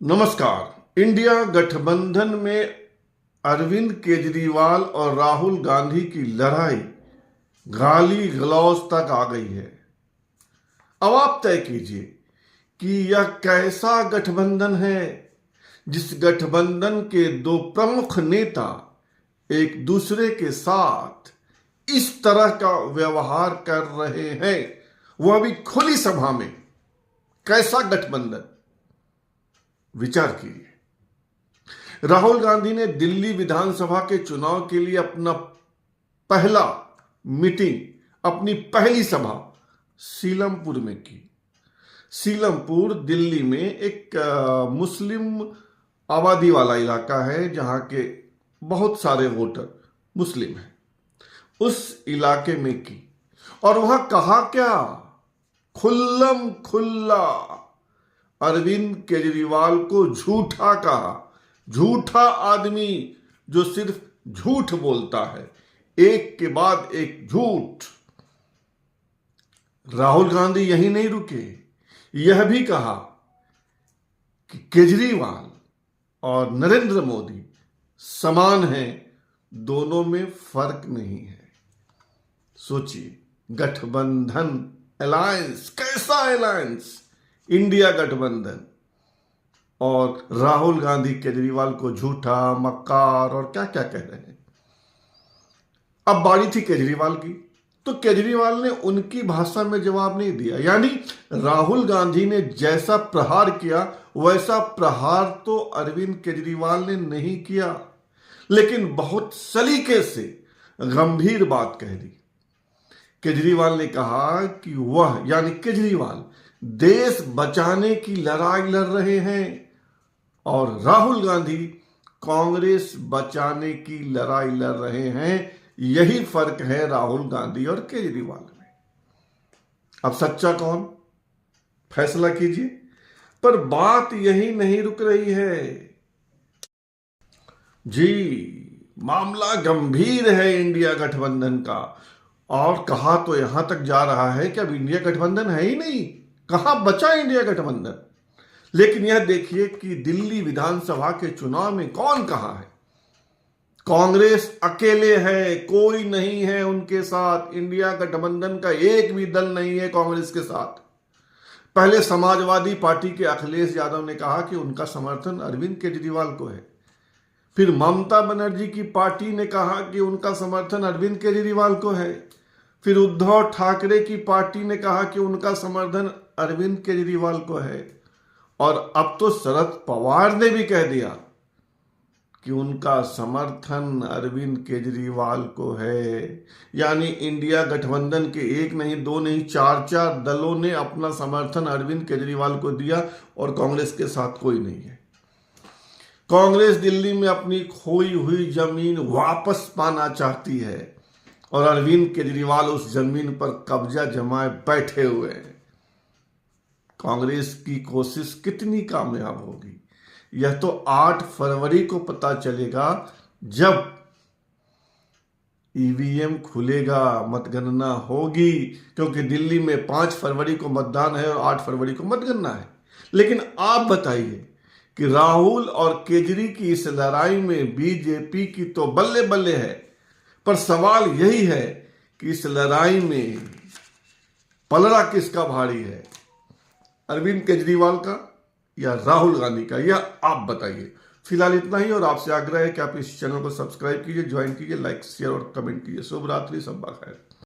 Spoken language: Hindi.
नमस्कार। इंडिया गठबंधन में अरविंद केजरीवाल और राहुल गांधी की लड़ाई गाली गलौज तक आ गई है। अब आप तय कीजिए कि यह कैसा गठबंधन है जिस गठबंधन के दो प्रमुख नेता एक दूसरे के साथ इस तरह का व्यवहार कर रहे हैं, वह भी खुली सभा में। कैसा गठबंधन, विचार कीजिए। राहुल गांधी ने दिल्ली विधानसभा के चुनाव के लिए अपना पहला मीटिंग, अपनी पहली सभा सीलमपुर में की। सीलमपुर दिल्ली में एक मुस्लिम आबादी वाला इलाका है जहां के बहुत सारे वोटर मुस्लिम हैं। उस इलाके में की और वहां कहा क्या, खुल्लम खुल्ला अरविंद केजरीवाल को झूठा कहा। झूठा आदमी जो सिर्फ झूठ बोलता है, एक के बाद एक झूठ। राहुल गांधी यही नहीं रुके, यह भी कहा कि केजरीवाल और नरेंद्र मोदी समान हैं, दोनों में फर्क नहीं है। सोचिए, गठबंधन, अलायंस, कैसा अलायंस, इंडिया गठबंधन, और राहुल गांधी केजरीवाल को झूठा, मक्कार और क्या क्या कह रहे हैं। अब बारी थी केजरीवाल की, तो केजरीवाल ने उनकी भाषा में जवाब नहीं दिया। यानी राहुल गांधी ने जैसा प्रहार किया वैसा प्रहार तो अरविंद केजरीवाल ने नहीं किया, लेकिन बहुत सलीके से गंभीर बात कह दी। केजरीवाल ने कहा कि वह, यानी केजरीवाल, देश बचाने की लड़ाई लड़ रहे हैं और राहुल गांधी कांग्रेस बचाने की लड़ाई लड़ रहे हैं। यही फर्क है राहुल गांधी और केजरीवाल में। अब सच्चा कौन, फैसला कीजिए। पर बात यही नहीं रुक रही है जी, मामला गंभीर है इंडिया गठबंधन का। और कहा तो यहां तक जा रहा है कि अब इंडिया गठबंधन है ही नहीं, कहां बचा इंडिया गठबंधन। लेकिन यह देखिए कि दिल्ली विधानसभा के चुनाव में कौन कहां है। कांग्रेस अकेले है, कोई नहीं है उनके साथ। इंडिया गठबंधन का एक भी दल नहीं है कांग्रेस के साथ। पहले समाजवादी पार्टी के अखिलेश यादव ने कहा कि उनका समर्थन अरविंद केजरीवाल को है। फिर ममता बनर्जी की पार्टी ने कहा कि उनका समर्थन अरविंद केजरीवाल को है। फिर उद्धव ठाकरे की पार्टी ने कहा कि उनका समर्थन अरविंद केजरीवाल को है। और अब तो शरद पवार ने भी कह दिया कि उनका समर्थन अरविंद केजरीवाल को है। यानी इंडिया गठबंधन के एक नहीं, दो नहीं, चार चार दलों ने अपना समर्थन अरविंद केजरीवाल को दिया और कांग्रेस के साथ कोई नहीं है। कांग्रेस दिल्ली में अपनी खोई हुई जमीन वापस पाना चाहती है और अरविंद केजरीवाल उस जमीन पर कब्जा जमाए बैठे हुए हैं। कांग्रेस की कोशिश कितनी कामयाब होगी, यह तो 8 फरवरी को पता चलेगा, जब ईवीएम खुलेगा, मतगणना होगी। क्योंकि दिल्ली में 5 फरवरी को मतदान है और 8 फरवरी को मतगणना है। लेकिन आप बताइए कि राहुल और केजरी की इस लड़ाई में बीजेपी की तो बल्ले बल्ले है, पर सवाल यही है कि इस लड़ाई में पलड़ा किसका भारी है, अरविंद केजरीवाल का या राहुल गांधी का, यह आप बताइए। फिलहाल इतना ही, और आपसे आग्रह है कि आप इस चैनल को सब्सक्राइब कीजिए, ज्वाइन कीजिए, लाइक, शेयर और कमेंट कीजिए। शुभ रात्रि, सब खैर।